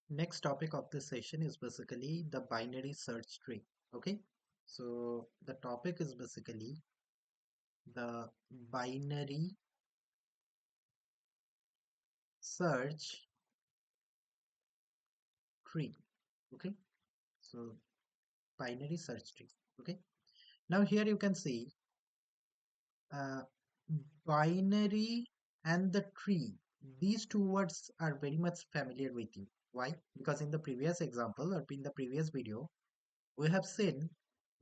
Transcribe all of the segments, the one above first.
Next topic of this session is basically the binary search tree. Okay, so the topic is basically the binary search tree. Okay, so binary search tree. Okay, now here you can see uh, binary and the tree. These two words are very much familiar with you. Why? Because in the previous example or in the previous video, we have seen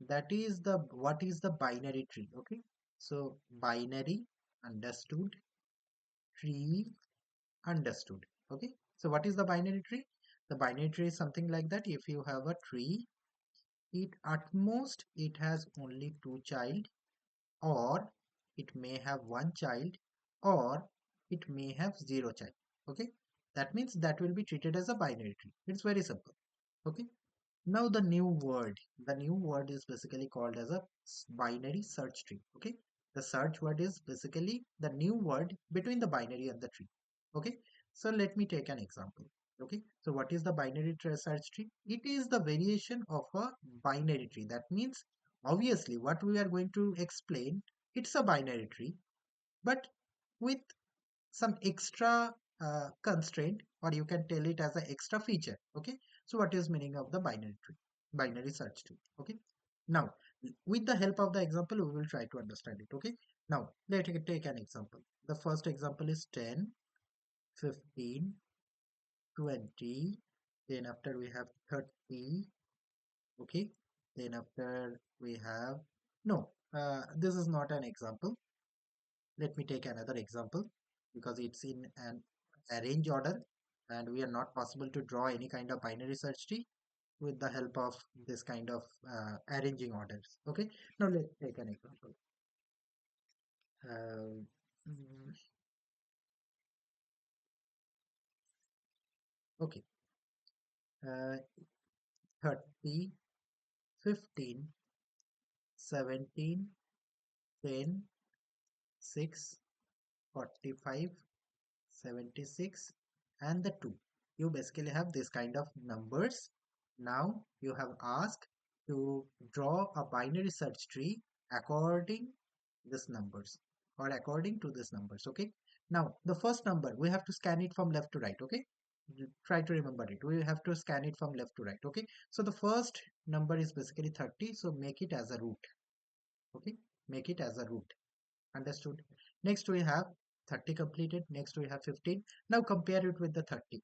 that is the what is the binary tree. Okay, so binary understood, tree understood. Okay, so what is the binary tree? The binary tree is something like that. If you have a tree, it at most it has only two child, or it may have one child, or it may have zero child. Okay, that means that will be treated as a binary tree. It's very simple. Okay, now the new word is basically called as a binary search tree. Okay, the search word is basically the new word between the binary and the tree. Okay, so let me take an example. Okay, so what is the search tree? It is the variation of a binary tree. That means obviously what we are going to explain, it's a binary tree, but with some extra constraint, or you can tell it as an extra feature. Okay, so what is meaning of the binary search tree? Okay, now with the help of the example we will try to understand it. Okay, now let's take an example. The first example is 10, 15, 20, then after we have 30. Okay, then after we have, no, this is not an example. Let me take another example because it's in an arrange order and we are not possible to draw any kind of binary search tree with the help of this kind of arranging orders. Okay, now let's take an example. Um, mm, okay, uh, 30, 15, 17, 10, 6, 45, 76, and the 2. You basically have this kind of numbers. Now you have asked to draw a binary search tree according this numbers, or according to this numbers. Okay, now the first number we have to scan it from left to right. Okay, try to remember it. We have to scan it from left to right. Okay, so the first number is basically 30, so make it as a root. Okay, make it as a root. Understood? Next we have 30 completed. Next we have 15. Now compare it with the 30.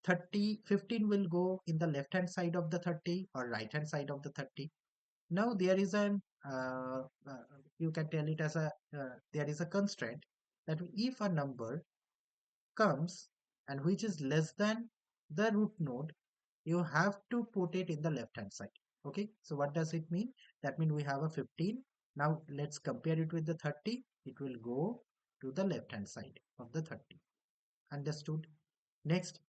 30, 15 will go in the left hand side of the 30 or right hand side of the 30. Now there is an you can tell it as a there is a constraint that if a number comes and which is less than the root node, you have to put it in the left hand side. Okay, so what does it mean? That means we have a 15. Now let's compare it with the 30. It will go to the left hand side of the 30. Understood? Next,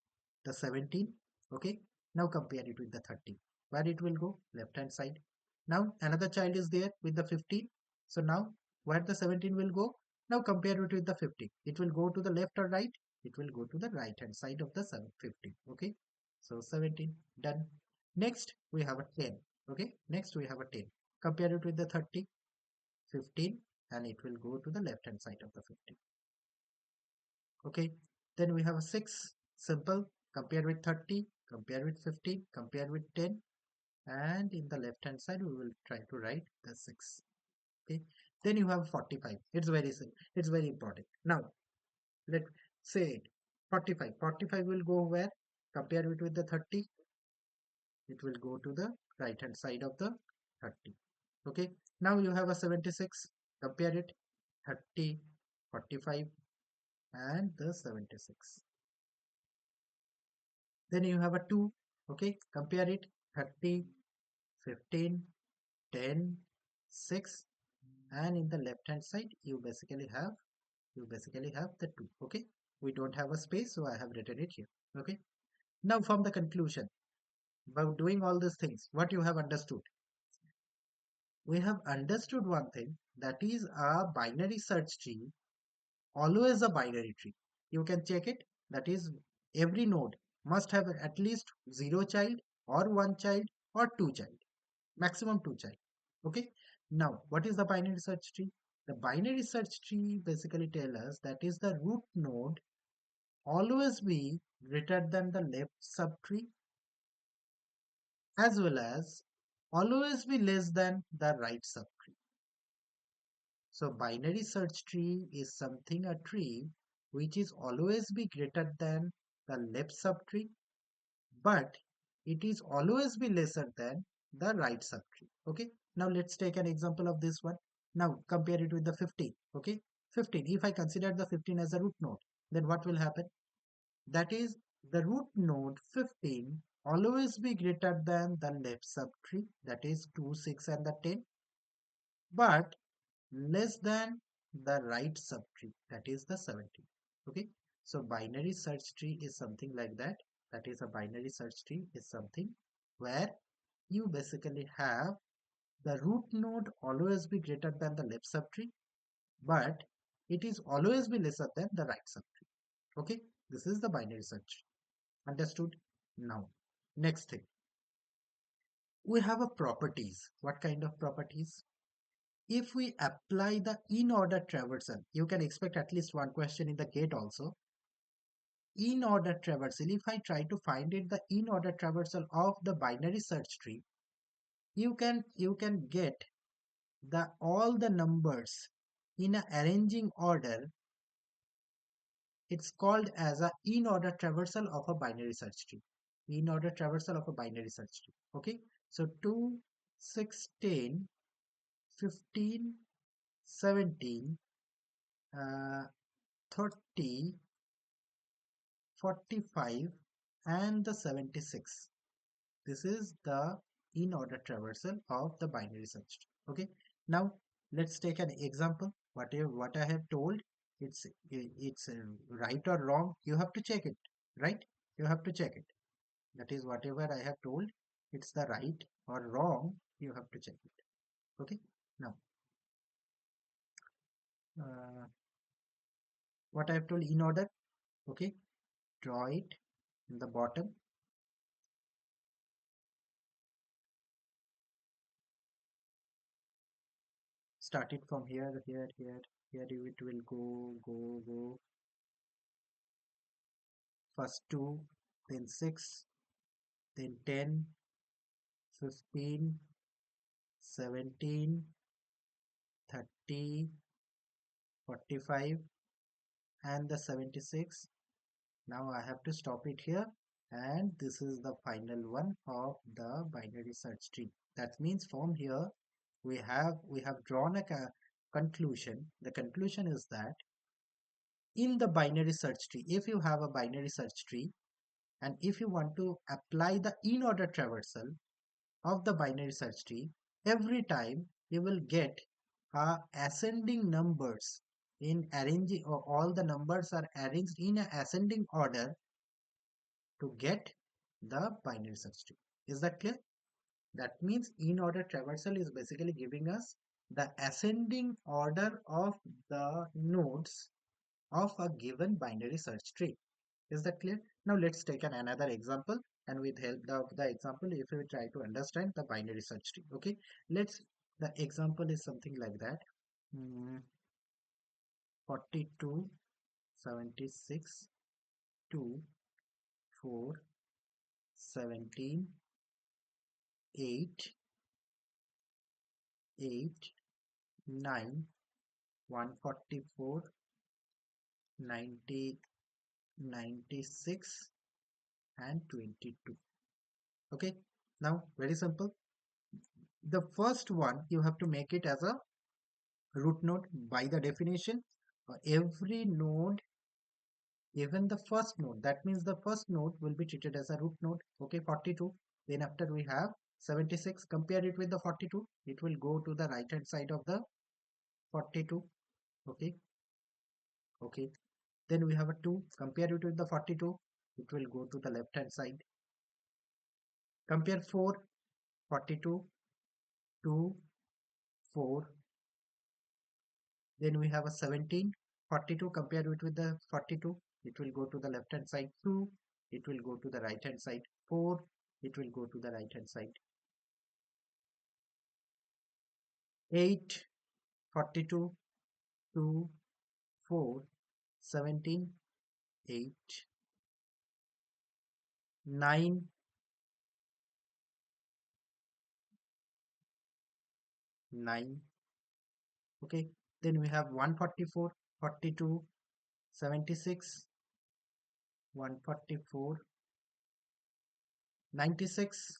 the 17. Okay, now compare it with the 30. Where it will go? Left hand side. Now another child is there with the 15. So now where the 17 will go? Now compare it with the 50. It will go to the left or right? It will go to the right hand side of the 750. Okay, so 17 done. Next we have a 10. Okay, next we have a 10. Compare it with the 30, 15, and it will go to the left hand side of the 50. Okay, then we have a 6. Simple. Compare with 30, compare with 50, compare with 10, and in the left hand side we will try to write the 6. Okay, then you have 45. It's very simple. It's very important. Now let's say it. 45. 45 will go where? Compare it with the 30. It will go to the right hand side of the 30. Okay, now you have a 76. Compare it. 30, 45, and the 76. Then you have a 2. Okay, compare it. 30, 15, 10, 6, and in the left hand side you basically have the 2. Okay, we don't have a space, so I have written it here. Okay, now from the conclusion, by doing all these things, what you have understood? We have understood one thing, that is a binary search tree always a binary tree. You can check it. That is every node must have at least 0 child or 1 child or 2 child, maximum 2 child. Okay. Now, what is the binary search tree? The binary search tree basically tell us that is the root node always be greater than the left subtree as well as always be less than the right subtree. So binary search tree is something a tree which is always be greater than the left subtree, but it is always be lesser than the right subtree. Okay. Now let's take an example of this one. Now compare it with the 15. Okay. 15. If I consider the 15 as a root node, then what will happen? That is, the root node 15 always be greater than the left subtree, that is 2, 6 and the 10, but less than the right subtree, that is the 17. Okay. So binary search tree is something like that. That is, a binary search tree is something where you basically have the root node always be greater than the left subtree, but it is always be lesser than the right subtree. Okay. This is the binary search. Understood? Now, next thing. We have a properties. What kind of properties? If we apply the in-order traversal, you can expect at least one question in the gate also. In-order traversal, if I try to find it, the in-order traversal of the binary search tree, you can get the all the numbers in a arranging order. It's called as a in-order traversal of a binary search tree. In-order traversal of a binary search tree. Okay. So 2, 6, 10, 15, 17, 30, 45 and the 76. This is the in order traversal of the binary search tree. Okay. Now let's take an example. What I have told, it's right or wrong. You have to check it, right? You have to check it. That is, whatever I have told, it's the right or wrong. You have to check it. Okay. Now, uh, what I have told in order. Okay. Draw it in the bottom. Start it from here, here, here, here. It will go. First 2, then 6, then 10, 15, 17, 30, 45 and the 76. Now I have to stop it here, and this is the final one of the binary search tree. That means from here we have drawn a conclusion. The conclusion is that in the binary search tree, if you have a binary search tree and if you want to apply the in-order traversal of the binary search tree, every time you will get ascending numbers in arranging, or all the numbers are arranged in a ascending order to get the binary search tree. Is that clear? That means in-order traversal is basically giving us the ascending order of the nodes of a given binary search tree. Is that clear? Now let's take another example, and with help of the example, if we try to understand the binary search tree. Okay, let's, the example is something like that. 42, 76, 2, 4, 17, 8, 8, 9, 144, 90, 96 and 22. Okay, now very simple. The first one you have to make it as a root node. By the definition, every node, even the first node, that means the first node will be treated as a root node. Okay, 42. Then after we have 76, compare it with the 42, it will go to the right hand side of the 42. Okay. Okay, then we have a 2, compare it with the 42, it will go to the left hand side. Compare 4, 42, 2, 4. Then we have a 17, 42, compare it with the 42, it will go to the left hand side, 2. it will go to the right hand side. 4, it will go to the right hand side. 8, 42, 2, 4, 17, 8, 9, 9. Okay, then we have 144, 42, 76, 144, 96,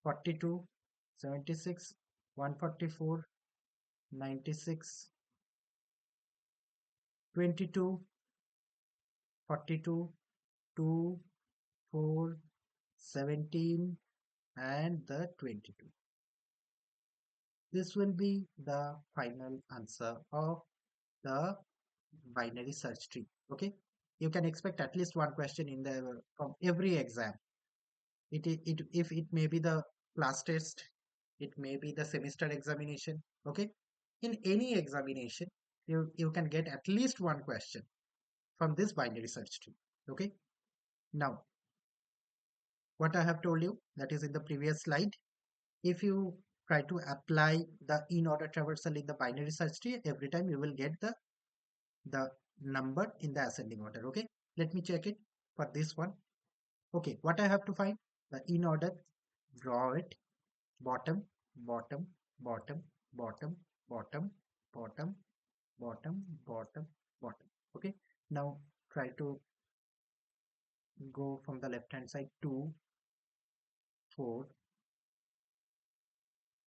42, 76, 144, 96, 22, 42, 2, 4, 17, and the 22. This will be the final answer of the binary search tree. Okay, you can expect at least one question in the from every exam. It if it may be the class test, it may be the semester examination. Okay, in any examination, you can get at least one question from this binary search tree. Okay, now what I have told you, that is in the previous slide, if you try to apply the in order traversal in the binary search tree, every time you will get the number in the ascending order. Okay, let me check it for this one. Okay, what I have to find, the in order, draw it, bottom, bottom, bottom, bottom, bottom, bottom, bottom, bottom, bottom. Okay, now try to go from the left hand side. 2, 4,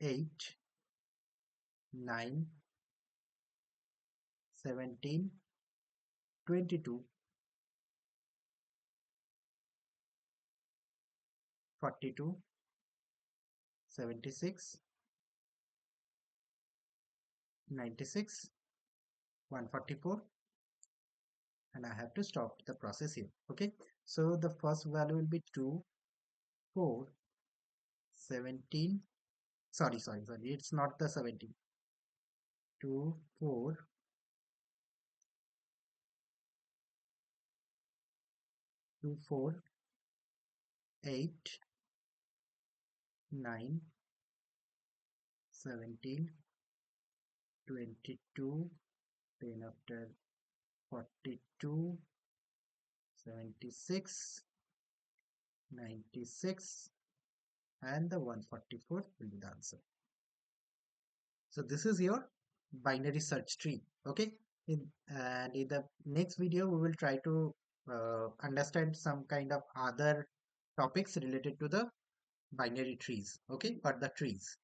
8, 9, 17, 22, 42, 76, 96, 144, and I have to stop the process here. Okay, so the first value will be 2, 4, 17. Sorry, it's not the 17. 2, 4, 2, 4, 8, 9, 17, 22, then after 42, 76, 96, and the 144 will be the answer. So this is your binary search tree. Okay, and in the next video we will try to understand some kind of other topics related to the binary trees. Okay, or the trees.